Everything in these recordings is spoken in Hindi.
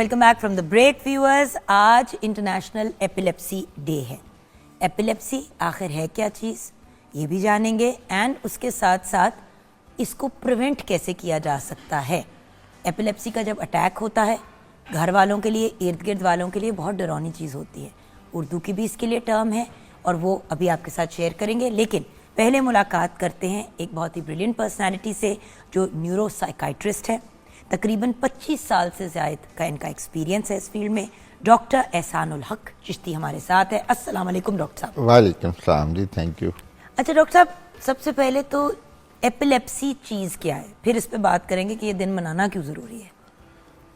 Welcome back from the break viewers. आज इंटरनेशनल एपिलेप्सी डे है। एपिलेप्सी आखिर है क्या चीज़, ये भी जानेंगे एंड उसके साथ साथ इसको प्रिवेंट कैसे किया जा सकता है। एपिलेप्सी का जब अटैक होता है, घर वालों के लिए, इर्द गिर्द वालों के लिए बहुत डरावनी चीज़ होती है। उर्दू की भी इसके लिए टर्म है और वो अभी आपके साथ शेयर करेंगे, लेकिन पहले मुलाकात करते हैं एक बहुत ही ब्रिलियंट पर्सनालिटी से जो न्यूरो साइकाइट्रिस्ट है। तकरीबन 25 साल से ज़्यादा का इनका एक्सपीरियंस है इस फील्ड में। डॉक्टर एहसानुल हक चिश्ती हमारे साथ है। अस्सलाम वालेकुम डॉक्टर साहब। वालेकुम सलाम जी, थैंक यू। अच्छा डॉक्टर साहब, सबसे पहले तो एपिलेप्सी चीज़ क्या है, फिर इस पे बात करेंगे कि ये दिन मनाना क्यों ज़रूरी है।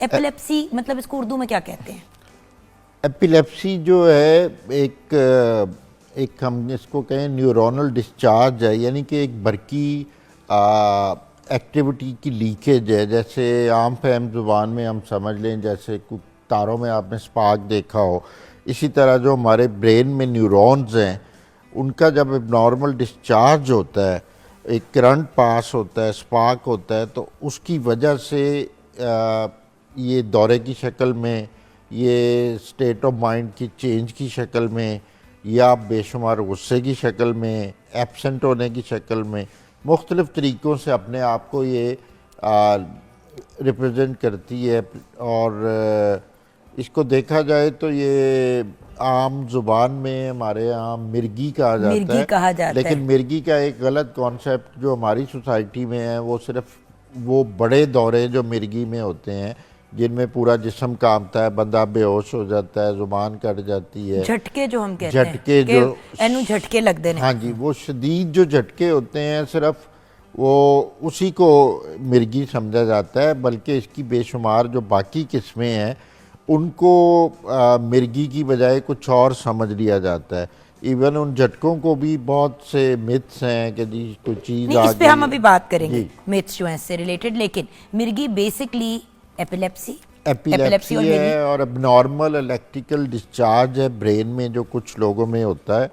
एपिलेप्सी मतलब इसको उर्दू में क्या कहते हैं? एपिलेप्सी जो है एक हम इसको कहें न्यूरोनल डिस्चार्ज है, यानी कि एक बरकी एक्टिविटी की लीकेज है। जैसे आम फहम ज़ुबान में हम समझ लें, जैसे कुछ तारों में आपने स्पार्क देखा हो, इसी तरह जो हमारे ब्रेन में न्यूरॉन्स हैं उनका जब नॉर्मल डिस्चार्ज होता है, एक करंट पास होता है, स्पार्क होता है, तो उसकी वजह से ये दौरे की शक्ल में, ये स्टेट ऑफ माइंड की चेंज की शक्ल में, या बेशुमार गुस्से की शक्ल में, एब्सेंट होने की शक्ल में, मुख्तलिफ़ तरीक़ों से अपने आप को ये रिप्रेजेंट करती है। और इसको देखा जाए तो ये आम ज़ुबान में हमारे यहाँ मिर्गी कहा जाता है, लेकिन मिर्गी का एक गलत कॉन्सेप्ट जो हमारी सोसाइटी में है, वो सिर्फ वो बड़े दौरे जो मिर्गी में होते हैं जिनमें पूरा जिस्म कांपता है, बंदा बेहोश हो जाता है, जुबान कट जाती है, झटके जो हम कहते हैं, झटके जो एनू झटके लगते हैं। हाँ जी, वो शदीद जो झटके होते हैं सिर्फ वो उसी को मिर्गी समझा जाता है, बल्कि इसकी बेशुमार जो बाकी किस्में हैं उनको मिर्गी की बजाय कुछ और समझ लिया जाता है। इवन उन झटकों को भी बहुत से मिथ्स हैं कि जी कोई चीज़ इस पे हम अभी बात करेंगे मिथ्स जो हैं इससे रिलेटेड, लेकिन मिर्गी बेसिकली एपिलेप्सी है और अबनॉर्मल इलेक्ट्रिकल डिस्चार्ज है ब्रेन में जो कुछ लोगों में होता है,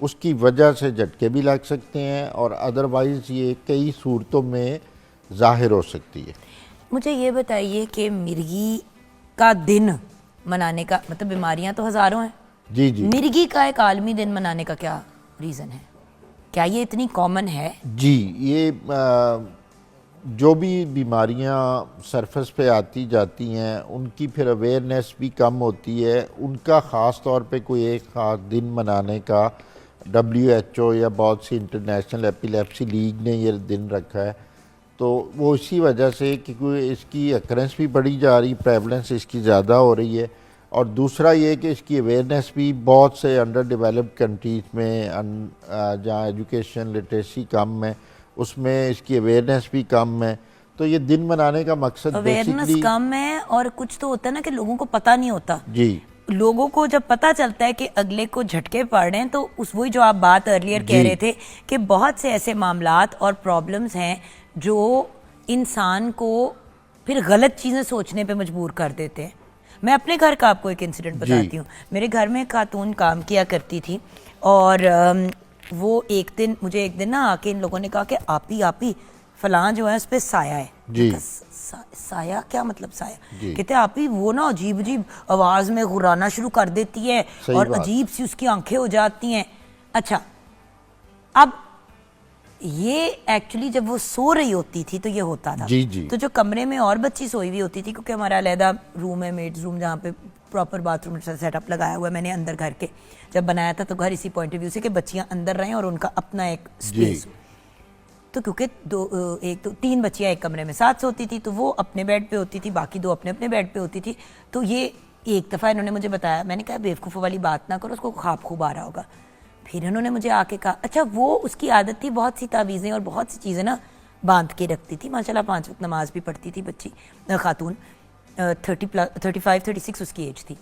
उसकी वजह से झटके भी लग सकते हैं और अदरवाइज़ ये कई सूरतों में ज़ाहिर हो सकती है। मुझे ये बताइए कि मिर्गी का दिन मनाने का मतलब, बीमारियां तो हज़ारों हैं जी जी, मिर्गी का एक आलमी दिन मनाने का क्या रीज़न है? क्या ये इतनी कॉमन है? जी, ये जो भी बीमारियां सरफेस पे आती जाती हैं उनकी फिर अवेयरनेस भी कम होती है। उनका ख़ास तौर पे कोई एक ख़ास दिन मनाने का WHO या बहुत सी इंटरनेशनल एपिलेप्सी लीग ने ये दिन रखा है, तो वो इसी वजह से क्योंकि इसकी अकरेंस भी बढ़ी जा रही, प्रेवलेंस इसकी ज़्यादा हो रही है। और दूसरा ये कि इसकी अवेयरनेस भी बहुत से अंडर डेवलप्ड कंट्रीज़ में जहाँ एजुकेशन लिटरेसी कम है उसमें इसकी अवेयरनेस भी कम है। तो ये दिन मनाने का मकसद अवेयरनेस कम है और कुछ तो होता है ना कि लोगों को पता नहीं होता। जी, लोगों को जब पता चलता है कि अगले को झटके पड़ रहे हैं, तो उस वही जो आप बात अर्लियर कह रहे थे कि बहुत से ऐसे मामलात और प्रॉब्लम्स हैं जो इंसान को फिर गलत चीज़ें सोचने पे मजबूर कर देते हैं। मैं अपने घर का आपको एक इंसिडेंट बताती हूँ। मेरे घर में खातून काम किया करती थी और वो एक दिन ना आके इन लोगों ने कहा कि आपी फलां जो है उस पर साया है। जी, साया क्या मतलब साया? कहते आपी वो ना अजीब अजीब आवाज में गुर्राना शुरू कर देती है और अजीब सी उसकी आंखें हो जाती हैं। अच्छा, अब ये एक्चुअली जब वो सो रही होती थी तो ये होता था। जी जी, तो जो कमरे में और बच्ची सोई हुई होती थी, क्योंकि हमारा अलहदा रूम है, मेड्स रूम, जहाँ पे प्रॉपर बाथरूम सेटअप लगाया हुआ है मैंने अंदर घर के, जब बनाया था तो घर इसी पॉइंट ऑफ व्यू से कि बच्चियां अंदर रहें और उनका अपना एक स्पेस हो। तो क्योंकि तीन बच्चियां एक कमरे में साथ सोती थी, तो वो अपने बेड पे होती थी, बाकी दो अपने अपने बेड पे होती थी। तो ये एक दफ़ा इन्होंने मुझे बताया, मैंने कहा बेवकूफ़ों वाली बात ना करो, उसको ख्वाब खूब आ रहा होगा। फिर इन्होंने मुझे आके कहा अच्छा वो उसकी आदत थी बहुत सी तावीज़ें और बहुत सी चीज़ें ना बांध के रखती थी। माशाल्लाह 5 वक्त नमाज भी पढ़ती थी बच्ची, खातून, 35-36 उसकी एज थी।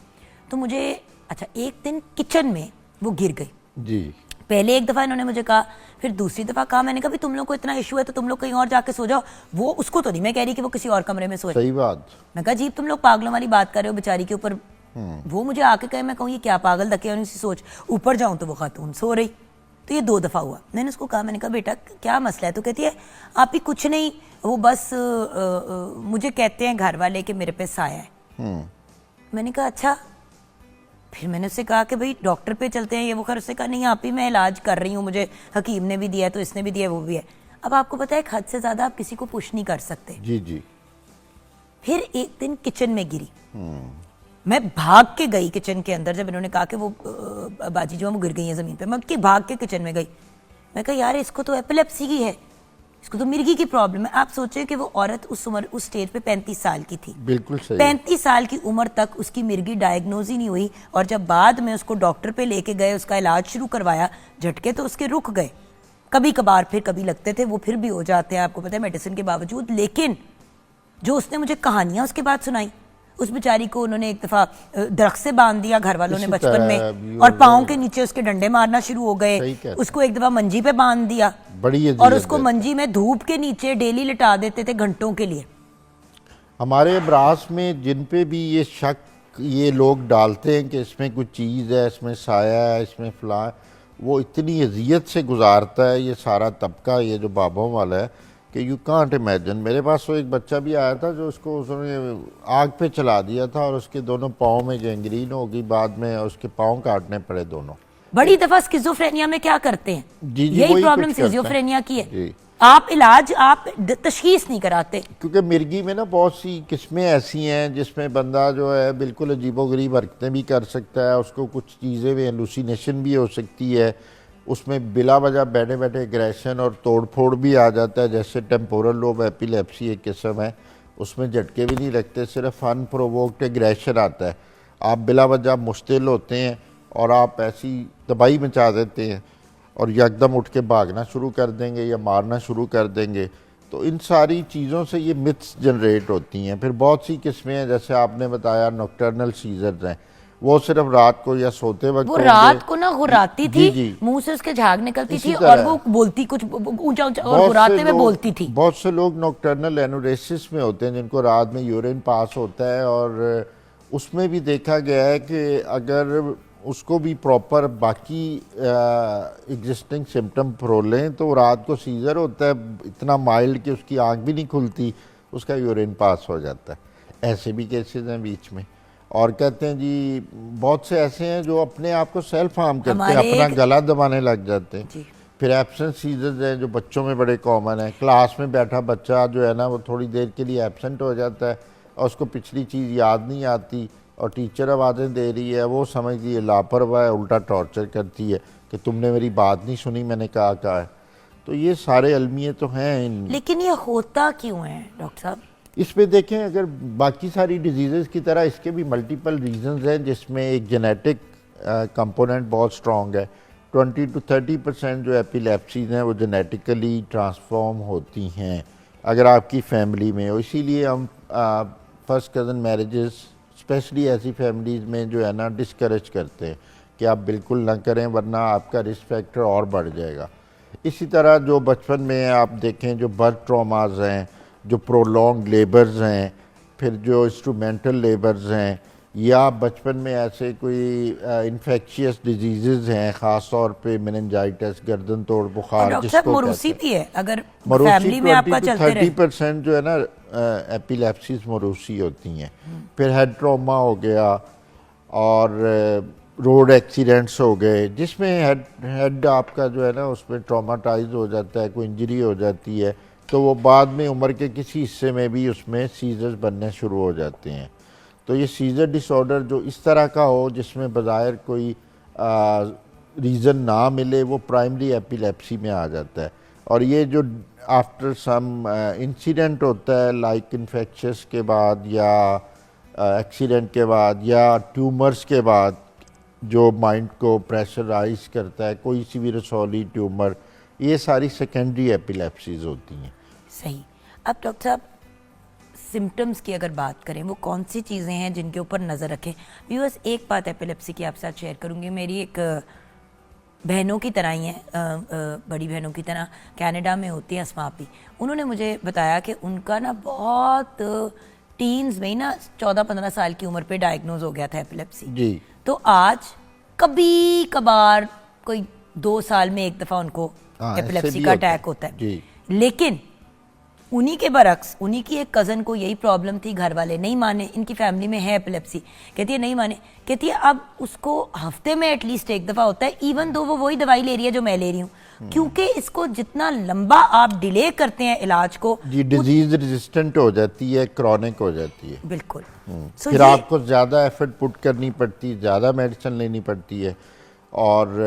तो मुझे अच्छा एक दिन किचन में वो गिर गई जी। पहले एक दफ़ा इन्होंने मुझे कहा, फिर दूसरी दफ़ा कहा। मैंने कहा भी तुम लोग को इतना इशू है तो तुम लोग कहीं और जाके सो जाओ। वो उसको तो नहीं मैं कह रही कि वो किसी और कमरे में सोए, सही बात। मैं कहा जी तुम लोग पागलों वाली बात कर रहे हो बेचारी के ऊपर। वो मुझे आके कहे, मैं कहूँ ये क्या पागल धक्के वाली सी सोच, ऊपर जाऊँ तो वो खातून सो रही। तो ये 2 दफ़ा हुआ। मैंने उसको कहा, मैंने कहा बेटा क्या मसला है? तो कहती है आप ही कुछ नहीं, वो बस मुझे कहते हैं घर वाले कि मेरे पे साया है। मैंने कहा अच्छा। फिर मैंने उससे कहा कि भाई डॉक्टर पे चलते हैं, ये वो खैर। उससे कहा नहीं आप ही, मैं इलाज कर रही हूँ, मुझे हकीम ने भी दिया है तो इसने भी दिया है, वो भी है। अब आपको पता है एक हद से ज़्यादा आप किसी को पुश नहीं कर सकते। जी जी। फिर एक दिन किचन में गिरी, मैं भाग के गई किचन के अंदर। जब इन्होंने कहा कि वो बाजी जो है वो गिर गई है ज़मीन पे, मैं भाग के किचन में गई। मैं कहा यार इसको तो एपिलेप्सी की है, इसको तो मिर्गी की प्रॉब्लम है। आप सोचें कि वो औरत उस उम्र, उस स्टेज पे 35 साल की थी। बिल्कुल सही। 35 साल की उम्र तक उसकी मिर्गी डायग्नोज ही नहीं हुई, और जब बाद में उसको डॉक्टर पे लेके गए, उसका इलाज शुरू करवाया, झटके तो उसके रुक गए। कभी कभार फिर कभी लगते थे, वो फिर भी हो जाते हैं, आपको पता है, मेडिसिन के बावजूद। लेकिन जो उसने मुझे कहानियां उसके बाद सुनाई, उस बेचारी को उन्होंने एक दफा दरख्त से बांध दिया घर वालों ने इसी बचपन तरह में, भी और हो पाँव गया। के नीचे उसके डंडे मारना शुरू हो सही गए। कहते उसको एक दफा मंजी पे बांध दिया, बड़ी और अजियत उसको देता है। मंजी में धूप के नीचे डेली लिटा देते थे घंटों के लिए। हमारे ब्रास में जिन पे भी ये शक ये लोग डालते हैं कि इसमें कुछ चीज़ है, इसमें साया है, इसमें फला है, वो इतनी अजियत से गुजारता है ये सारा तबका, ये जो बाबों वाला है, कि यू कांट इमेजिन। मेरे पास तो एक बच्चा भी आया था जो उसको उसने आग पे चला दिया था और उसके दोनों पाँव में गैंग्रीन हो गई, बाद में उसके पाँव काटने पड़े दोनों। बड़ी दफा स्किज़ोफ्रेनिया में क्या करते हैं, जी जी, यही वही प्रॉब्लम कुछ करता है। स्किज़ोफ्रेनिया की है। जी। आप इलाज, आप तशखीस नहीं कराते। क्योंकि मिर्गी में ना बहुत सी किस्में ऐसी हैं जिसमें बंदा जो है बिल्कुल अजीबोगरीब हरकतें भी कर सकता है, उसको कुछ चीज़ें भी हेलुसिनेशन भी हो सकती है, उसमें बिला वजह बैठे बैठे एग्रेशन और तोड़ फोड़ भी आ जाता है। जैसे टेम्पोरल लोब एपिलेप्सी एक किस्म है, उसमें झटके भी नहीं लगते, सिर्फ अनप्रोवोक्ड एग्रेशन आता है। आप बिला वजह मुश्तिल होते हैं और आप ऐसी तबाही मचा देते हैं और यकदम उठ के भागना शुरू कर देंगे या मारना शुरू कर देंगे। तो इन सारी चीज़ों से ये मिथ्स जनरेट होती हैं। फिर बहुत सी किस्में हैं, जैसे आपने बताया नॉकटर्नल सीजर्स हैं, वो सिर्फ रात को या सोते वक्त वो होंगे। रात को ना घुराती जी, थी, जी। मुंह से उसके झाग निकलती इसी थी, और तरह। वो बोलती कुछ ऊंचा ऊंचा और बहुत घुराते से हुए लोग- बोलती थी। बहुत से लोग नॉकटर्नल एनोरेसिस में होते हैं जिनको रात में यूरिन पास होता है, और उसमें भी देखा गया है कि अगर उसको भी प्रॉपर बाकी एग्जिस्टिंग सिम्टम प्रोलें तो रात को सीजर होता है इतना माइल्ड कि उसकी आँख भी नहीं खुलती, उसका यूरिन पास हो जाता है। ऐसे भी केसेस हैं बीच में। और कहते हैं जी बहुत से ऐसे हैं जो अपने आप को सेल्फ हार्म करते हैं, हमारे अपना एक- गला दबाने लग जाते हैं। जी। फिर एब्सेंट सीजर्स हैं जो बच्चों में बड़े कॉमन है। क्लास में बैठा बच्चा जो है ना वो थोड़ी देर के लिए एब्सेंट हो जाता है और उसको पिछली चीज़ याद नहीं आती, और टीचर आवाज़ें दे रही है, वो समझती है लापरवाह है, उल्टा टॉर्चर करती है कि तुमने मेरी बात नहीं सुनी, मैंने कहा है। तो ये सारे अलमिये तो हैं। लेकिन ये होता क्यों है डॉक्टर साहब? इसमें देखें, अगर बाकी सारी डिजीज़ की तरह इसके भी मल्टीपल रीजंस हैं, जिसमें एक जेनेटिक कंपोनेंट बहुत स्ट्रॉन्ग है। 20 to 30% जो एपिलेप्सीज हैं वो जेनेटिकली ट्रांसफॉर्म होती हैं अगर आपकी फैमिली में हो। इसीलिए हम फर्स्ट कज़न मैरिजेस स्पेशली ऐसी फैमिलीज़ में जो है ना डिस्करेज करते हैं कि आप बिल्कुल ना करें, वरना आपका रिस्क फैक्टर और बढ़ जाएगा। इसी तरह जो बचपन में आप देखें जो बर्थ ट्रॉमाज हैं, जो प्रोलॉन्ग लेबर्स हैं, फिर जो इंस्ट्रूमेंटल लेबर्स हैं, या बचपन में ऐसे कोई इन्फेक्शियस डिजीज़ हैं, ख़ास तौर पे मेनिंजाइटिस, गर्दन तोड़ बुखार डॉक्टर साहब जिसको मरूसी कहते भी है, अगर हैं। मरूसी फैमिली में आपका 20 to चलते रहे। 30% जो है ना एपिलेप्सीज मरूसी होती हैं। फिर हेड ट्रॉमा हो गया और रोड एक्सीडेंट्स हो गए, जिसमें हेड आपका जो है ना उसमें ट्रॉमाटाइज हो जाता है, कोई इंजरी हो जाती है, तो वो बाद में उम्र के किसी हिस्से में भी उसमें सीजर्स बनने शुरू हो जाते हैं। तो ये सीजर डिसऑर्डर जो इस तरह का हो जिसमें बज़ाहिर कोई रीज़न ना मिले, वो प्राइमरी एपिलेप्सी में आ जाता है। और ये जो आफ्टर सम इंसिडेंट होता है, लाइक इन्फेक्शस के बाद या एक्सीडेंट के बाद या ट्यूमर्स के बाद, जो माइंड को प्रेशराइज करता है, कोई सी भी रसौली ट्यूमर, ये सारी सेकेंडरी एपिलेप्सीज होती हैं। सही। अब डॉक्टर साहब सिम्टम्स की अगर बात करें, वो कौन सी चीज़ें हैं जिनके ऊपर नज़र रखें? व्यूअर्स, एक बात एपिलेप्सी की आपके साथ शेयर करूँगी। मेरी एक बहनों की तरह ही हैं, बड़ी बहनों की तरह, कनाडा में होती हैं अस्मापी। उन्होंने मुझे बताया कि उनका ना बहुत टीन्स में ही ना 14-15 साल की उम्र पे डायग्नोज हो गया था एपिलेप्सी। जी। तो आज कभी कभार कोई 2 साल में एक दफ़ा उनको हाँ, ऐसे एपिलेप्सी भी का होता है। अटैक होता है। जी। लेकिन उन्हीं के बरक्स उन्हीं की एक कज़न को यही प्रॉब्लम थी, घर वाले नहीं माने, इनकी फैमिली में है एपिलेप्सी, कहती है नहीं माने, कहती है अब उसको हफ्ते में एटलीस्ट एक दफ़ा होता है, इवन दो वो वही दवाई ले रही है जो मैं ले रही हूँ, क्योंकि इसको जितना लंबा आप डिले करते हैं इलाज को, जी डिजीज रेजिस्टेंट हो जाती है, क्रॉनिक हो जाती है। बिल्कुल। फिर आपको ज़्यादा एफर्ट पुट करनी पड़ती है, ज़्यादा मेडिसिन लेनी पड़ती है। और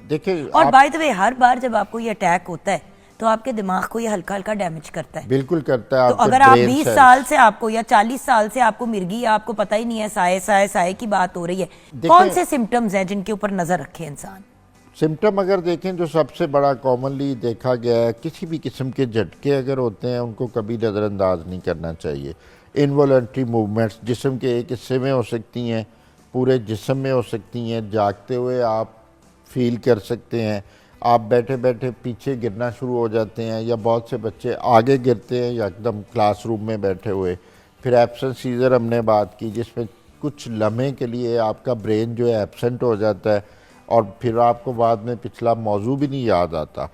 देखिए, और बाय द वे हर बार जब आपको ये अटैक होता है तो आपके दिमाग को ये हल्का हल्का डैमेज करता है। बिल्कुल करता है। तो अगर आप 20 साल से आपको या 40 साल से आपको मिर्गी या आपको पता ही नहीं है, साए साए साए की बात हो रही है, कौन से सिम्टम्स हैं जिनके ऊपर नजर रखे इंसान? सिम्टम अगर देखें जो सबसे बड़ा कॉमनली देखा गया है, किसी भी किस्म के झटके अगर होते हैं उनको कभी नज़रअंदाज नहीं करना चाहिए। इनवॉलंटरी मूवमेंट्स जिस्म के एक हिस्से में हो सकती हैं, पूरे जिस्म में हो सकती हैं, जागते हुए आप फील कर सकते हैं, आप बैठे बैठे पीछे गिरना शुरू हो जाते हैं, या बहुत से बच्चे आगे गिरते हैं या एकदम क्लासरूम में बैठे हुए। फिर एब्सेंट सीजर हमने बात की, जिसमें कुछ लम्हे के लिए आपका ब्रेन जो है एब्सेंट हो जाता है और फिर आपको बाद में पिछला मौजू भी नहीं याद आता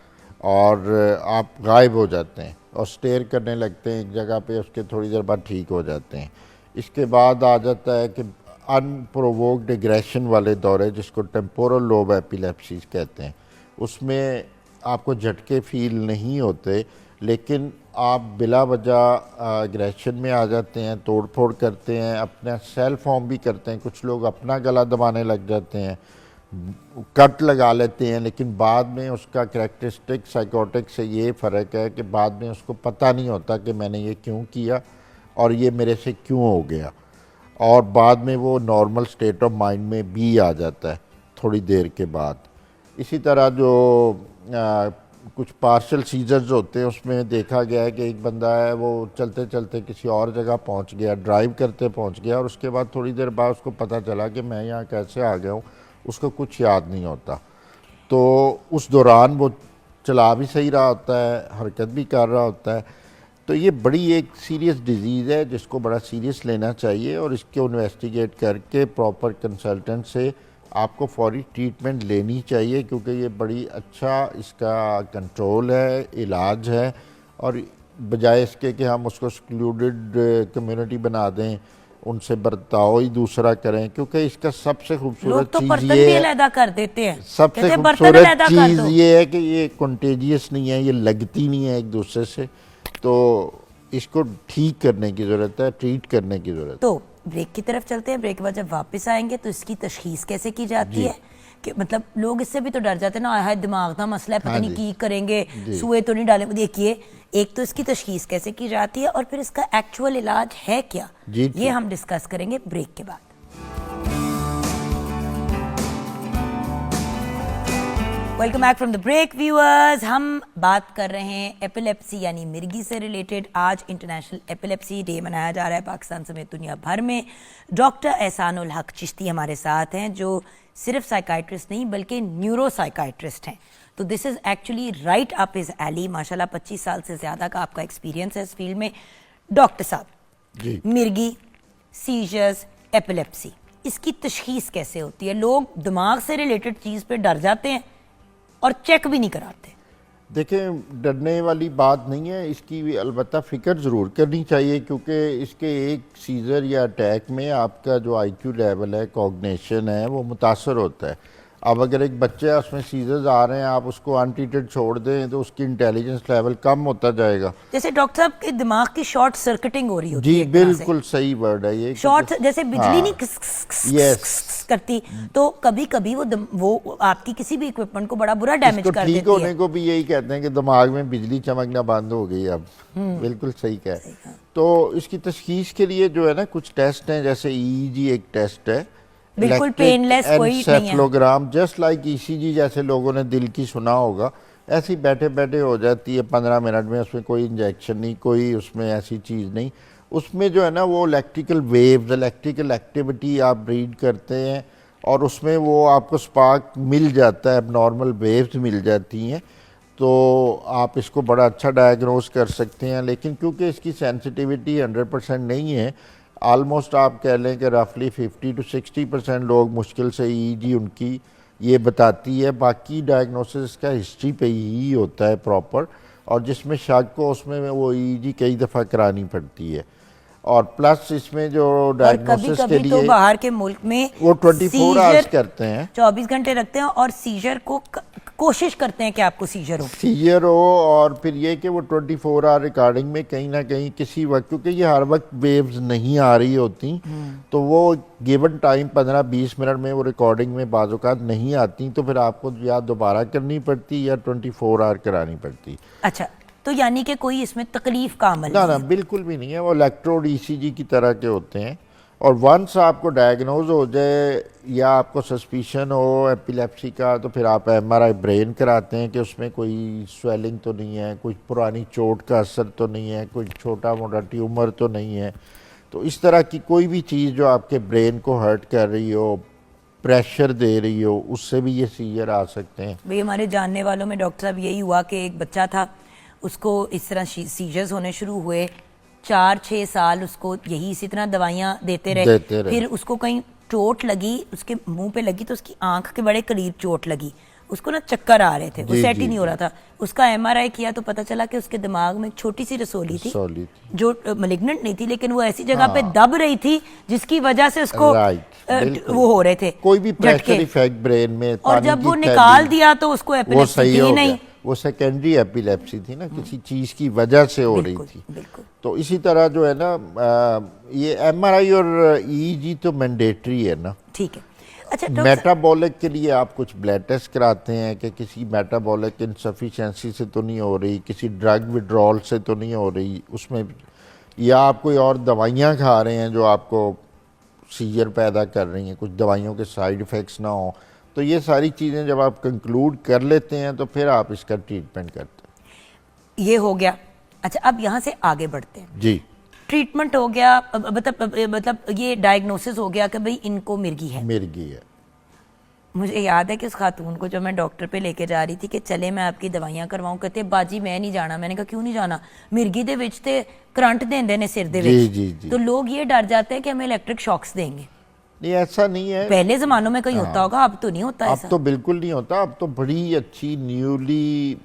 और आप गायब हो जाते हैं और स्टेयर करने लगते हैं एक जगह पे, उसके थोड़ी देर बाद ठीक हो जाते हैं। इसके बाद आ जाता है कि अनप्रोवोक्ड एग्रेशन वाले दौरे, जिसको टेम्पोरल लोब एपिलेप्सी कहते हैं। उसमें आपको झटके फील नहीं होते, लेकिन आप बिला वजह एग्रेशन में आ जाते हैं, तोड़ फोड़ करते हैं, अपना सेल्फ फॉर्म भी करते हैं, कुछ लोग अपना गला दबाने लग जाते हैं, कट लगा लेते हैं, लेकिन बाद में उसका कैरेक्टरिस्टिक साइकोटिक से ये फ़र्क है कि बाद में उसको पता नहीं होता कि मैंने ये क्यों किया और ये मेरे से क्यों हो गया, और बाद में वो नॉर्मल स्टेट ऑफ माइंड में भी आ जाता है थोड़ी देर के बाद। इसी तरह जो कुछ पार्शल सीजर्स होते हैं उसमें देखा गया है कि एक बंदा है वो चलते चलते किसी और जगह पहुंच गया, ड्राइव करते पहुंच गया, और उसके बाद थोड़ी देर बाद उसको पता चला कि मैं यहाँ कैसे आ गया हूँ, उसको कुछ याद नहीं होता। तो उस दौरान वो चला भी सही रहा होता है, हरकत भी कर रहा होता है। तो ये बड़ी एक सीरियस डिजीज़ है जिसको बड़ा सीरियस लेना चाहिए और इसको इन्वेस्टिगेट करके प्रॉपर कंसल्टेंट से आपको फौरी ट्रीटमेंट लेनी चाहिए, क्योंकि ये बड़ी अच्छा इसका कंट्रोल है, इलाज है, और बजाय इसके कि हम उसको एक्सक्लूडेड कम्युनिटी बना दें, उनसे बर्ताव ही दूसरा करें, क्योंकि इसका सबसे खूबसूरत तो चीज़ ये है, कर देते हैं, सबसे खूबसूरत चीज़ ये है कि ये कंटेजियस नहीं है, ये लगती नहीं है एक दूसरे से। तो इसको ठीक करने की ज़रूरत है, ट्रीट करने की ज़रूरत है। तो ब्रेक की तरफ चलते हैं। ब्रेक के बाद जब वापस आएंगे तो इसकी तशखीस कैसे की जाती है, कि मतलब लोग इससे भी तो डर जाते हैं ना, हाय दिमाग का मसला है, पता नहीं की करेंगे, सुए तो नहीं डालेंगे। देखिए, एक तो इसकी तशखीस कैसे की जाती है और फिर इसका एक्चुअल इलाज है क्या, ये हम डिस्कस करेंगे ब्रेक के बाद। Welcome back from the break viewers. हम बात कर रहे हैं एपिलेप्सी यानी मिर्गी से रिलेटेड। आज इंटरनेशनल एपिलेप्सी डे मनाया जा रहा है पाकिस्तान समेत दुनिया भर में। डॉक्टर एहसानुल हक चिश्ती हमारे साथ हैं, जो सिर्फ साइकाइट्रिस्ट नहीं बल्कि न्यूरो साइकाइट्रिस्ट हैं। तो this is actually right up his alley. माशाल्लाह 25 साल से ज़्यादा का आपका एक्सपीरियंस है इस फील्ड में। डॉक्टर साहब, मिर्गी, सीजर्स, एपिलेप्सी, इसकी तशखीस कैसे होती है? लोग दिमाग से रिलेटेड चीज़ पे डर जाते हैं और चेक भी नहीं कराते। देखें, डरने वाली बात नहीं है, इसकी भी अलबत्ता फ़िक्र ज़रूर करनी चाहिए, क्योंकि इसके एक सीज़र या अटैक में आपका जो आईक्यू लेवल है, कॉग्निशन है, वो मुतासर होता है। अब अगर एक बच्चे उसमें सीजर्स आ रहे हैं, आप उसको अनट्रीटेड छोड़ दें तो उसकी इंटेलिजेंस लेवल कम होता जाएगा। जैसे डॉक्टर साहब के दिमाग की शॉर्ट सर्किटिंग हो रही होती जी, है। बिल्कुल सही वर्ड है ये। शॉर्ट, जैसे बिजली नहीं करती, तो कभी कभी वो आपकी किसी भी इक्विपमेंट को बड़ा बुरा डैमेज कर देती है। ठीक होने को भी यही कहते हैं कि दिमाग में बिजली चमकना बंद हो गई अब। बिल्कुल सही कहा। तो इसकी तशखीस के लिए जो है ना, कुछ टेस्ट हैं, जैसे EEG एक टेस्ट है, बिल्कुल पेनलेस, कोई नहीं है। एन्सेफलोग्राम, जस्ट लाइक ECG, जैसे लोगों ने दिल की सुना होगा, ऐसे ही बैठे बैठे हो जाती है 15 मिनट में। उसमें कोई इंजेक्शन नहीं, कोई उसमें ऐसी चीज़ नहीं। उसमें जो है ना, वो इलेक्ट्रिकल वेव्स, इलेक्ट्रिकल एक्टिविटी आप रीड करते हैं और उसमें वो आपको स्पार्क मिल जाता है, नॉर्मल वेव्स मिल जाती हैं, तो आप इसको बड़ा अच्छा डायग्नोज कर सकते हैं। लेकिन क्योंकि इसकी सेंसिटिविटी 100% नहीं है, आलमोस्ट आप कह लें कि रफली 50 to 60% लोग मुश्किल से EEG उनकी ये बताती है। बाकी डायग्नोसिस का हिस्ट्री पे ही होता है प्रॉपर। और जिसमें शक हो उसमें वो ईजी कई दफ़ा करानी पड़ती है। और प्लस इसमें जो और कभी डायग्नोसिस के कभी तो लिए बाहर के मुल्क में वो 24 आवर्स करते हैं, 24 घंटे रखते हैं और सीजर को कोशिश करते हैं कि आपको सीजर हो। सीजर हो। और फिर ये कि वो 24 आवर रिकॉर्डिंग में कहीं ना कहीं किसी वक्त, क्योंकि ये हर वक्त वेव्स नहीं आ रही होती, तो वो गिवन टाइम 15-20 मिनट में वो रिकॉर्डिंग में बाज़ औक़ात नहीं आती, तो फिर आपको या दोबारा करनी पड़ती या 24 आवर करानी पड़ती। अच्छा, तो यानी कि कोई इसमें तकलीफ का अमल ना नहीं ना बिल्कुल भी नहीं है, वो इलेक्ट्रोड ईसीजी की तरह के होते हैं। और वंस आपको डायग्नोज हो जाए या आपको सस्पिशन हो एपिलेप्सी का, तो फिर आप एमआरआई ब्रेन कराते हैं कि उसमें कोई स्वेलिंग तो नहीं है, कोई पुरानी चोट का असर तो नहीं है, कोई छोटा मोटा ट्यूमर तो नहीं है। तो इस तरह की कोई भी चीज़ जो आपके ब्रेन को हर्ट कर रही हो, प्रेशर दे रही हो, उससे भी ये सीजर आ सकते हैं। भाई हमारे जानने वालों में डॉक्टर साहब यही हुआ कि एक बच्चा था, उसको इस तरह सीजर्स होने शुरू हुए, 4-6 साल उसको यही इसी तरह दवाइयाँ देते रहे। फिर उसको कहीं चोट लगी, उसके मुंह पे लगी, तो उसकी आंख के बड़े करीब चोट लगी, उसको ना चक्कर आ रहे थे, वो सेट ही नहीं हो रहा था। उसका एमआरआई किया तो पता चला कि उसके दिमाग में एक छोटी सी रसोली थी जो मलिग्नेंट नहीं थी, लेकिन वो ऐसी जगह पे दब रही थी जिसकी वजह से उसको वो हो रहे थे कोई भी प्रेशर इफेक्ट ब्रेन में। और जब वो निकाल दिया तो उसको एपिलेप्सी थी नहीं, वो सेकेंडरी एपिलेप्सी थी ना, किसी चीज की वजह से हो रही थी। तो इसी तरह जो है ना, ये एमआरआई और ईईजी तो मैंडेटरी है ना। ठीक है। अच्छा, मेटाबॉलिक के लिए आप कुछ ब्लड टेस्ट कराते हैं कि किसी मेटाबॉलिक इनसफिशिएंसी से तो नहीं हो रही, किसी ड्रग विड्रॉल से तो नहीं हो रही उसमें, या आप कोई और दवाइयाँ खा रहे हैं जो आपको सीजर पैदा कर रही हैं, कुछ दवाइयों के साइड इफ़ेक्ट्स ना हो। तो ये सारी चीज़ें जब आप कंक्लूड कर लेते हैं तो फिर आप इसका ट्रीटमेंट करते हैं। ये हो गया। अच्छा, अब यहाँ से आगे बढ़ते हैं जी। ट्रीटमेंट हो गया, मतलब ये डायग्नोसिस हो गया कि भाई इनको मिर्गी है। मिर्गी है। मुझे याद है कि उस खातून को जो मैं डॉक्टर पे लेके जा रही थी कि चले मैं आपकी दवाइयां करवाऊं, कहते बाजी मैं नहीं जाना। मैंने कहा क्यों नहीं जाना? मिर्गी दे विच ते करंट देंदे ने सिर दे विच, तो लोग ये डर जाते हैं कि हमें इलेक्ट्रिक शॉक्स देंगे। नहीं, ऐसा नहीं है। पहले जमानों में कहीं होता होगा, अब तो नहीं होता ऐसा। अब तो बिल्कुल नहीं होता। अब तो बड़ी अच्छी न्यूली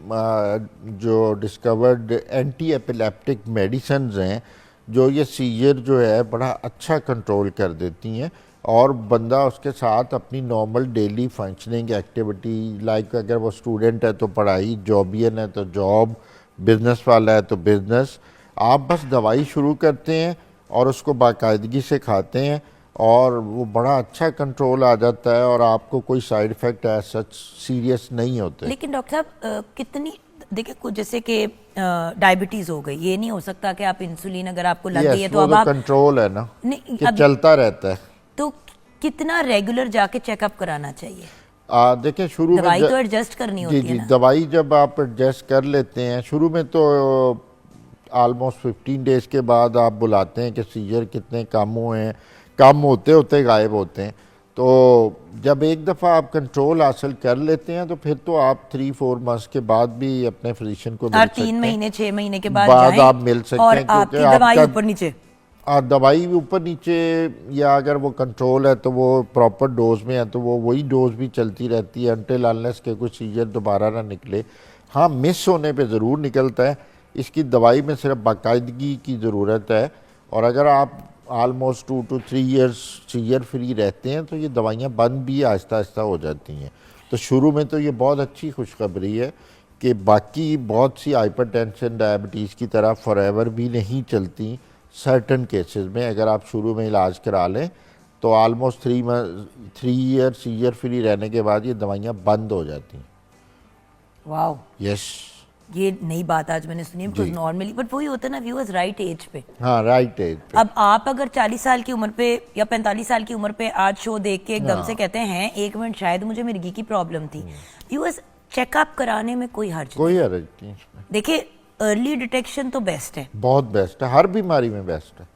जो डिस्कवर्ड एंटी एपिलेप्टिक मेडिसिन हैं जो ये सीजर जो है बड़ा अच्छा कंट्रोल कर देती हैं, और बंदा उसके साथ अपनी normal daily functioning activity, like अगर वो स्टूडेंट है तो पढ़ाई, जॉबियन है तो जॉब, बिजनेस वाला है तो बिजनेस, आप बस दवाई शुरू करते हैं और उसको बाकायदगी से खाते हैं और वो बड़ा अच्छा कंट्रोल आ जाता है और आपको कोई साइड इफ़ेक्ट ऐसा सीरियस नहीं होते। लेकिन डॉक्टर साहब देखिए कुछ जैसे कि डायबिटीज हो गई, ये नहीं हो सकता कि आप इंसुलिन अगर आपको लग गई है तो अब आप कंट्रोल है ना कि चलता रहता है, तो कितना रेगुलर जाके चेकअप कराना चाहिए? देखिए शुरू में दवाई तो एडजस्ट करनी होती है ना। दवाई जब आप एडजस्ट कर लेते हैं शुरू में तो ऑलमोस्ट 15 डेज के बाद आप बुलाते हैं कि सीजर कितने कम हुए हैं, कम होते होते गायब होते हैं। तो जब एक दफ़ा आप कंट्रोल हासिल कर लेते हैं तो फिर तो आप 3-4 मंथ्स के बाद भी अपने फिजिशियन को मिल सकते हैं। 3 महीने 6 महीने के बाद आप मिल सकते हैं, क्योंकि दवाई ऊपर नीचे दवाई ऊपर नीचे, या अगर वो कंट्रोल है तो वो प्रॉपर डोज में है तो वो वही डोज भी चलती रहती है अनटिल अनलेस के कुछ सीजर दोबारा ना निकले। हाँ, मिस होने पे ज़रूर निकलता है, इसकी दवाई में सिर्फ बाकायदगी की ज़रूरत है। और अगर आप almost 2 to 3 years seizure free रहते हैं तो ये दवाइयाँ बंद भी आहिस्ता आहिस्ता हो जाती हैं। तो शुरू में तो ये बहुत अच्छी खुशखबरी है कि बाकी बहुत सी हाइपरटेंशन, डायबिटीज़ की तरह फॉरएवर भी नहीं चलती। सर्टन केसेस में अगर आप शुरू में इलाज करा लें तो ऑलमोस्ट 3 ईयर सीजर फ्री रहने के बाद ये दवाइयाँ बंद हो जाती हैं। वाओ, यस, ये नई बात आज मैंने सुनी। बिकॉज नॉर्मली बट वही होता है ना व्यूअर्स, राइट एज पे। हाँ, राइट एज पे। अब आप अगर 40 साल की उम्र पे या 45 साल की उम्र पे आज शो देख के एकदम से कहते हैं 1 मिनट शायद मुझे मिर्गी की प्रॉब्लम थी, व्यूअर्स चेकअप कराने में कोई हर्ज नहीं। देखिए अर्ली डिटेक्शन तो बेस्ट है, बहुत बेस्ट है, हर बीमारी में बेस्ट है।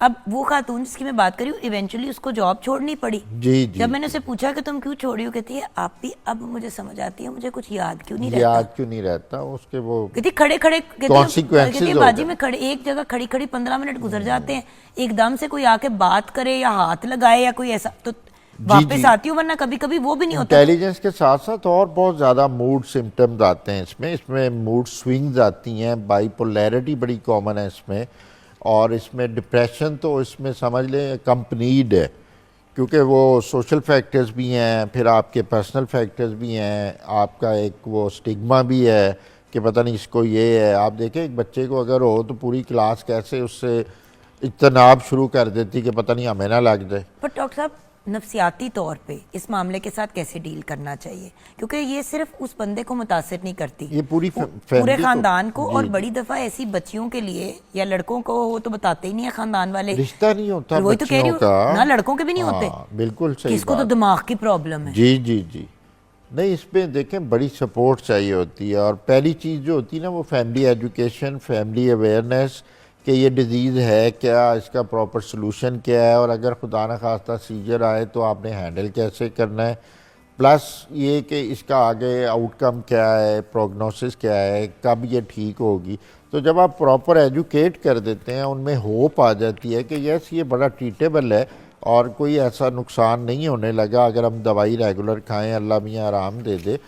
अब वो खातून जिसकी मैं बात करी हूँ इवेंचुअली उसको जॉब छोड़नी पड़ी। जी। जब मैंने उसे पूछा कि तुम क्यों छोड़ी हो, कहती है आप भी, अब मुझे समझ आती है मुझे कुछ याद क्यों नहीं रहता उसके वो कहती खड़े कहती बाजी में खड़े एक जगह खड़ी 15 मिनट गुजर जाते हैं, एकदम से कोई आके बात करे या हाथ लगाए या कोई ऐसा, तो वापस आती हूँ, वरना कभी कभी वो भी नहीं होता। इंटेलिजेंस के साथ साथ और बहुत ज़्यादा मूड सिम्टम्स आते हैं इसमें मूड स्विंग्स आती हैं, बाइपोलैरिटी बड़ी कॉमन है इसमें, और इसमें डिप्रेशन तो इसमें समझ लें कंपनीड है, क्योंकि वो सोशल फैक्टर्स भी हैं, फिर आपके पर्सनल फैक्टर्स भी हैं, आपका एक वो स्टिग्मा भी है कि पता नहीं इसको ये है। आप देखें एक बच्चे को अगर हो तो पूरी क्लास कैसे उससे इज्तनाब शुरू कर देती कि पता नहीं हमें ना लग जाए। पर डॉक्टर साहब, नफ्सियाती तौर पे इस मामले के साथ कैसे डील करना चाहिए, क्योंकि ये सिर्फ उस बंदे को मुतासिर नहीं करती, ये पूरे पूरे खानदान को, और बड़ी दफा ऐसी बच्चियों के लिए या लड़कों को, वो तो बताते ही नहीं है खानदान वाले, रिश्ता नहीं होता वही तो कह रही हूँ ना, लड़कों के भी नहीं होते। बिल्कुल सही, किसको तो दिमाग की प्रॉब्लम है। जी जी जी, नहीं इसमें देखें बड़ी सपोर्ट चाहिए होती है, और पहली चीज़ जो होती है ना वो फैमिली एजुकेशन, फैमिली अवेयरनेस कि ये डिज़ीज़ है क्या, इसका प्रॉपर सलूशन क्या है, और अगर खुदा न खास्ता सीजर आए तो आपने हैंडल कैसे करना है, प्लस ये कि इसका आगे आउटकम क्या है, प्रोग्नोसिस क्या है, कब ये ठीक होगी। तो जब आप प्रॉपर एजुकेट कर देते हैं, उनमें होप आ जाती है कि यस ये बड़ा ट्रीटेबल है और कोई ऐसा नुकसान नहीं होने लगा अगर हम दवाई रेगुलर खाएं, अल्लाह मियाँ आराम दे दे,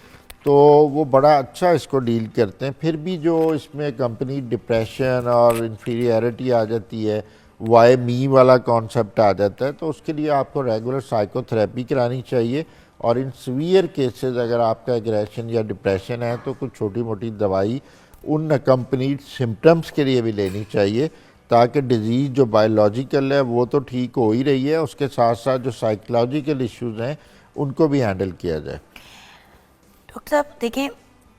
तो वो बड़ा अच्छा इसको डील करते हैं। फिर भी जो इसमें कंपनी डिप्रेशन और इन्फीरियरिटी आ जाती है, वाई मी वाला कॉन्सेप्ट आ जाता है, तो उसके लिए आपको रेगुलर साइकोथेरेपी करानी चाहिए, और इन सीवियर केसेस अगर आपका एग्रेशन या डिप्रेशन है तो कुछ छोटी मोटी दवाई उन अकम्पनीड सिम्टम्स के लिए भी लेनी चाहिए, ताकि डिज़ीज़ जो बायोलॉजिकल है वो तो ठीक हो ही रही है, उसके साथ साथ जो साइकोलॉजिकल इश्यूज़ हैं उनको भी हैंडल किया जाए। डॉक्टर साहब देखें,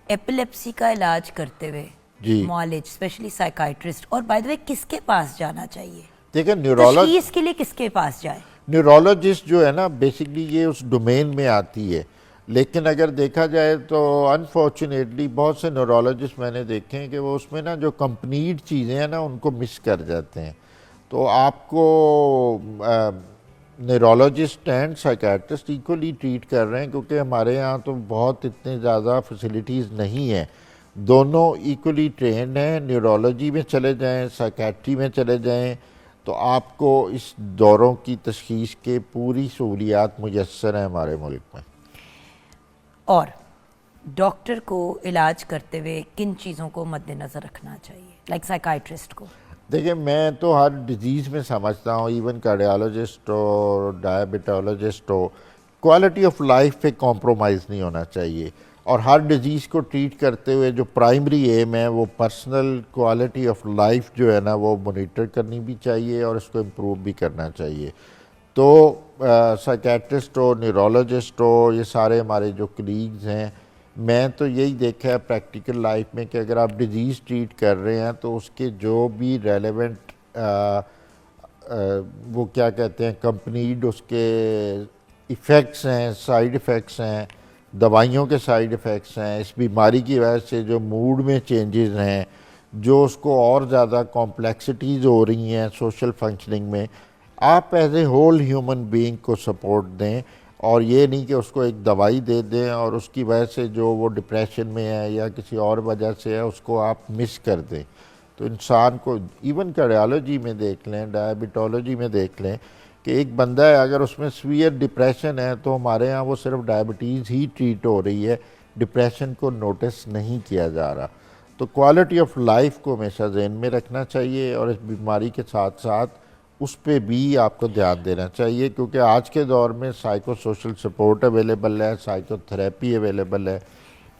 एपिलेप्सी का इलाज करते हुए जी, मॉलेज स्पेशली साइकाइट्रिस्ट, और बाय द वे किसके पास जाना चाहिए, देखिए तशखीस के लिए किसके पास जाए? न्यूरोलॉजिस्ट जो है ना बेसिकली ये उस डोमेन में आती है, लेकिन अगर देखा जाए तो अनफॉर्चुनेटली बहुत से न्यूरोलॉजिस्ट मैंने देखे हैं कि वो उसमें ना जो कंप्लीट चीज़ें हैं ना उनको मिस कर जाते हैं। तो आपको neurologist and psychiatrist equally treat कर रहे हैं, क्योंकि हमारे यहाँ तो बहुत इतने ज़्यादा फैसिलिटीज़ नहीं हैं, दोनों इक्वली ट्रेंड हैं। न्यूरोलॉजी में चले जाएं, साइकेट्री में चले जाएं, तो आपको इस दौरों की तशखीस के पूरी सहूलियात मुयस्सर हैं हमारे मुल्क में। और डॉक्टर को इलाज करते हुए किन चीज़ों को मद्देनज़र रखना चाहिए, लाइक साइकाइट्रिस्ट को? देखिए मैं तो हर डिजीज़ में समझता हूँ, इवन कार्डियोलॉजिस्ट हो, डायबिटोलॉजिस्ट हो, क्वालिटी ऑफ लाइफ पे कॉम्प्रोमाइज़ नहीं होना चाहिए, और हर डिजीज़ को ट्रीट करते हुए जो प्राइमरी एम है वो पर्सनल क्वालिटी ऑफ लाइफ जो है ना वो मॉनिटर करनी भी चाहिए और इसको इम्प्रूव भी करना चाहिए। तो साइकेट्रिस्ट हो, न्यूरोलॉजिस्ट हो, ये सारे हमारे जो कलीग्स हैं, मैं तो यही देखा है प्रैक्टिकल लाइफ में कि अगर आप डिजीज़ ट्रीट कर रहे हैं तो उसके जो भी रेलेवेंट वो क्या कहते हैं कंपनीड उसके इफ़ेक्ट्स हैं, साइड इफ़ेक्ट्स हैं, दवाइयों के साइड इफ़ेक्ट्स हैं, इस बीमारी की वजह से जो मूड में चेंजेस हैं, जो उसको और ज़्यादा कॉम्प्लेक्सिटीज़ हो रही हैं सोशल फंक्शनिंग में, आप as a whole human being को सपोर्ट दें, और ये नहीं कि उसको एक दवाई दे दें और उसकी वजह से जो वो डिप्रेशन में है या किसी और वजह से है उसको आप मिस कर दें। तो इंसान को इवन कार्डियोलॉजी में देख लें, डायबिटोलॉजी में देख लें कि एक बंदा है अगर उसमें सीवियर डिप्रेशन है तो हमारे यहाँ वो सिर्फ डायबिटीज़ ही ट्रीट हो रही है, डिप्रेशन को नोटिस नहीं किया जा रहा। तो क्वालिटी ऑफ लाइफ को हमेशा ज़हन में रखना चाहिए, और इस बीमारी के साथ साथ उस पर भी आपको ध्यान देना चाहिए, क्योंकि आज के दौर में साइको सोशल सपोर्ट अवेलेबल है, साइकोथेरेपी अवेलेबल है।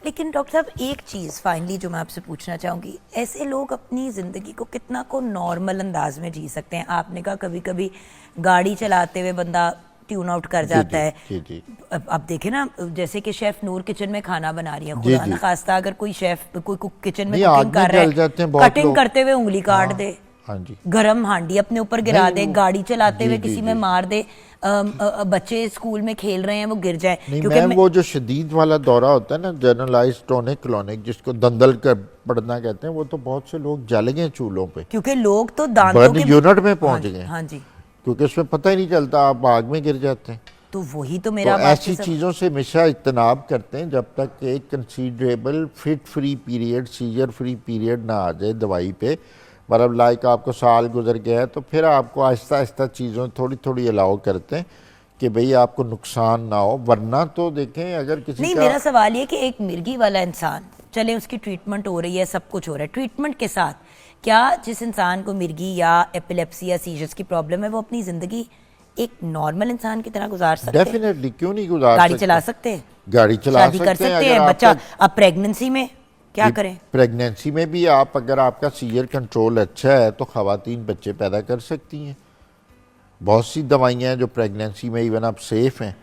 लेकिन डॉक्टर साहब एक चीज़ फाइनली जो मैं आपसे पूछना चाहूँगी, ऐसे लोग अपनी ज़िंदगी को कितना को नॉर्मल अंदाज में जी सकते हैं? आपने कहा कभी कभी गाड़ी चलाते हुए बंदा ट्यून आउट कर जाता है। जी जी, अब देखे ना, जैसे कि शेफ नूर किचन में खाना बना रही है, खुदा न खास्ता अगर कोई शेफ कोई कुक किचन में कुकिंग कर रहा है, कटिंग करते हुए उंगली काट दे, हाँ जी, गरम हांडी अपने ऊपर गिरा दे, गाड़ी चलाते हुए किसी में मार दे, बच्चे स्कूल में खेल रहे हैं वो गिर जाए। क्योंकि वो जो शदीद वाला दौरा होता है ना, जनरलाइज्ड टॉनिक क्लॉनिक, जिसको दंदल कर पड़ना कहते हैं, वो तो बहुत से लोग जल गए चूल्हों पे, क्योंकि लोग तो दांतों के यूनिट में पहुंच गए। हाँ जी, क्योंकि उसमें पता ही नहीं चलता, आप आग में गिर जाते हैं। तो वही तो मेरा तो ऐसी चीज़ों से हमेशा इज्तनाब करते हैं जब तक एक considerable fit free period, seizure free period ना आ जाए दवाई पे। मतलब लाइक आपको साल गुजर गया है तो फिर आपको आहिस्ता आहिस्ता चीज़ों थोड़ी थोड़ी अलाउ करते हैं कि भाई आपको नुकसान ना हो, वरना तो देखें अगर किसी नहीं, का मेरा सवाल ये कि एक मिर्गी वाला इंसान, चले उसकी ट्रीटमेंट हो रही है, सब कुछ हो रहा है, ट्रीटमेंट के साथ क्या जिस इंसान को मिर्गी या एपिलेप्सी या सीजर्स की प्रॉब्लम है वो अपनी जिंदगी एक नॉर्मल इंसान की तरह गुजार सकते हैं? डेफिनेटली, क्यों नहीं गुजार गाड़ी सकते? चला सकते हैं, गाड़ी चला शादी कर सकते हैं। सकते अगर हैं, बच्चा। आपका अब प्रेगनेंसी में क्या करें? प्रेगनेंसी में भी आप, अगर आपका सीजर कंट्रोल अच्छा है तो खवातीन बच्चे पैदा कर सकती हैं। बहुत सी दवाइयाँ हैं जो प्रेगनेंसी में इवन आप सेफ हैं।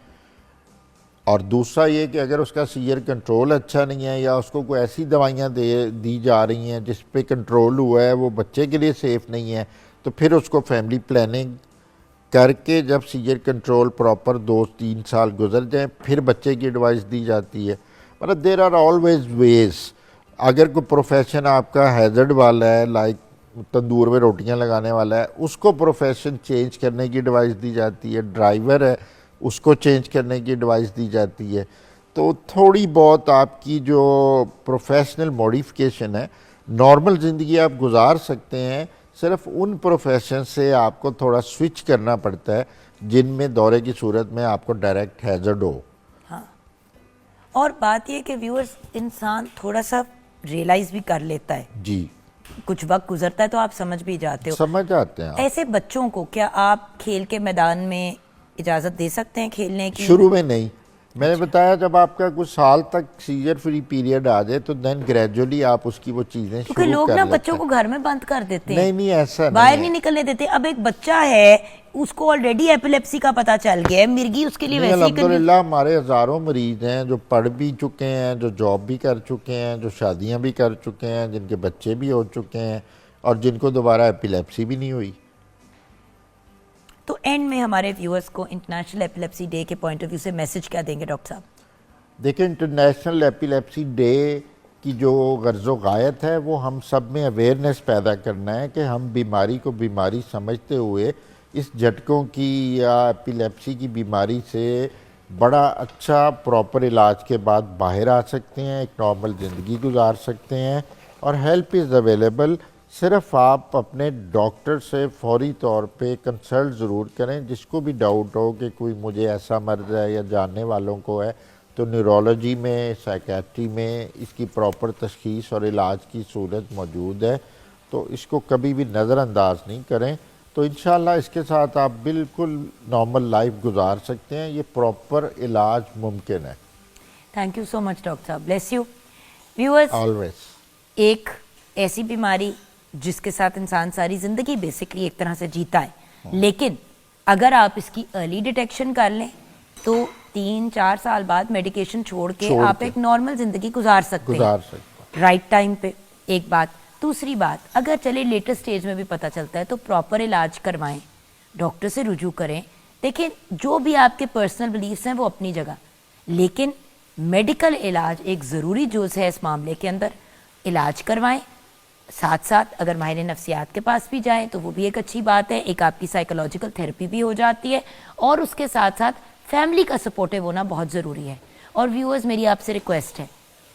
और दूसरा ये कि अगर उसका सीजर कंट्रोल अच्छा नहीं है या उसको कोई ऐसी दवाइयाँ दी जा रही हैं जिस पे कंट्रोल हुआ है वो बच्चे के लिए सेफ़ नहीं है, तो फिर उसको फैमिली प्लानिंग करके जब सीजर कंट्रोल प्रॉपर 2-3 साल गुजर जाए फिर बच्चे की एडवाइस दी जाती है। मतलब देर आर ऑलवेज वेज। अगर कोई प्रोफेशन आपका हैज़र्ड वाला है, लाइक तंदूर में रोटियां लगाने वाला है, उसको प्रोफेशन चेंज करने की एडवाइस दी जाती है। ड्राइवर है, उसको चेंज करने की एडवाइस दी जाती है। तो थोड़ी बहुत आपकी जो प्रोफेशनल मॉडिफिकेशन है, नॉर्मल ज़िंदगी आप गुजार सकते हैं। सिर्फ उन प्रोफेशन से आपको थोड़ा स्विच करना पड़ता है जिनमें दौरे की सूरत में आपको डायरेक्ट हैज़र्ड हो। हाँ, और बात ये कि व्यूअर्स, इंसान थोड़ा सा रियलाइज भी कर लेता है, जी, कुछ वक्त गुजरता है तो आप समझ भी जाते हो, समझ आते हैं आप। ऐसे बच्चों को क्या आप खेल के मैदान में इजाजत दे सकते हैं खेलने की? शुरू में नहीं, मैंने बताया जब आपका कुछ साल तक सीजर फ्री पीरियड आ जाए तो देन ग्रेजुअली आप उसकी वो चीजें क्योंकि शुरू लोग कर ना लेते बच्चों हैं। को घर में बंद कर देते हैं, नहीं नहीं, ऐसा बाहर नहीं नहीं है। निकलने देते। अब एक बच्चा है, उसको ऑलरेडी एपिलेप्सी का पता चल गया है, मिर्गी उसके लिए नहीं, वैसे ही अल्हम्दुलिल्लाह हमारे हज़ारों मरीज हैं जो पढ़ भी चुके हैं, जो जॉब भी कर चुके हैं, जो शादियां भी कर चुके हैं, जिनके बच्चे भी हो चुके हैं और जिनको दोबारा एपिलेप्सी भी नहीं हुई। तो एंड में हमारे व्यूअर्स को इंटरनेशनल एपिलेप्सी डे के पॉइंट ऑफ व्यू से मैसेज क्या देंगे डॉक्टर साहब? देखिए, इंटरनेशनल एपिलेप्सी डे की जो गर्ज़ो गायत है वो हम सब में अवेयरनेस पैदा करना है कि हम बीमारी को बीमारी समझते हुए इस झटकों की या एपिलेप्सी की बीमारी से बड़ा अच्छा प्रॉपर इलाज के बाद बाहर आ सकते हैं, एक नॉर्मल ज़िंदगी गुजार सकते हैं। और हेल्प इज़ अवेलेबल। सिर्फ आप अपने डॉक्टर से फौरी तौर पे कंसल्ट ज़रूर करें। जिसको भी डाउट हो कि कोई मुझे ऐसा मर्ज़ है या जानने वालों को है, तो न्यूरोलॉजी में, साइकेट्री में इसकी प्रॉपर तशख़ीस और इलाज की सूरत मौजूद है, तो इसको कभी भी नज़रअंदाज नहीं करें। तो इंशाल्लाह इसके साथ आप बिल्कुल नॉर्मल लाइफ गुजार सकते हैं। ये प्रॉपर इलाज मुमकिन है। Thank you so much doctor साहब, ब्लेस यू। व्यूअर्स, ऑलवेज एक ऐसी बीमारी जिसके साथ इंसान सारी जिंदगी बेसिकली एक तरह से जीता है, लेकिन अगर आप इसकी अर्ली डिटेक्शन कर लें तो 3-4 साल बाद मेडिकेशन छोड़ के आप एक नॉर्मल जिंदगी गुजार सकते हैं, राइट टाइम पे। एक बात। दूसरी बात, अगर चले लेटर स्टेज में भी पता चलता है तो प्रॉपर इलाज करवाएं, डॉक्टर से रुजू करें। देखिए, जो भी आपके पर्सनल बिलीफ्स हैं वो अपनी जगह, लेकिन मेडिकल इलाज एक ज़रूरी जुज़ है इस मामले के अंदर। इलाज करवाएं, साथ साथ अगर माहिर नफ्सियात के पास भी जाएं तो वो भी एक अच्छी बात है, एक आपकी साइकोलॉजिकल थेरेपी भी हो जाती है, और उसके साथ साथ फैमिली का सपोर्टिव होना बहुत ज़रूरी है। और व्यूअर्स, मेरी आपसे रिक्वेस्ट है,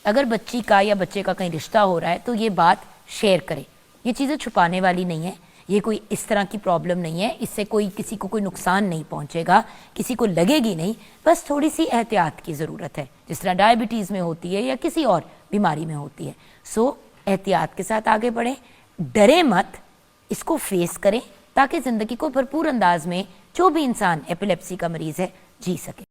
अगर बच्ची का या बच्चे का कहीं रिश्ता हो रहा है तो ये बात शेयर करें। ये चीज़ें छुपाने वाली नहीं है, ये कोई इस तरह की प्रॉब्लम नहीं है, इससे कोई किसी को कोई नुकसान नहीं पहुंचेगा, किसी को लगेगी नहीं, बस थोड़ी सी एहतियात की ज़रूरत है, जिस तरह डायबिटीज़ में होती है या किसी और बीमारी में होती है। सो एहतियात के साथ आगे बढ़ें, डरे मत, इसको फेस करें ताकि ज़िंदगी को भरपूर अंदाज में जो भी इंसान एपिलेप्सी का मरीज़ है जी सके।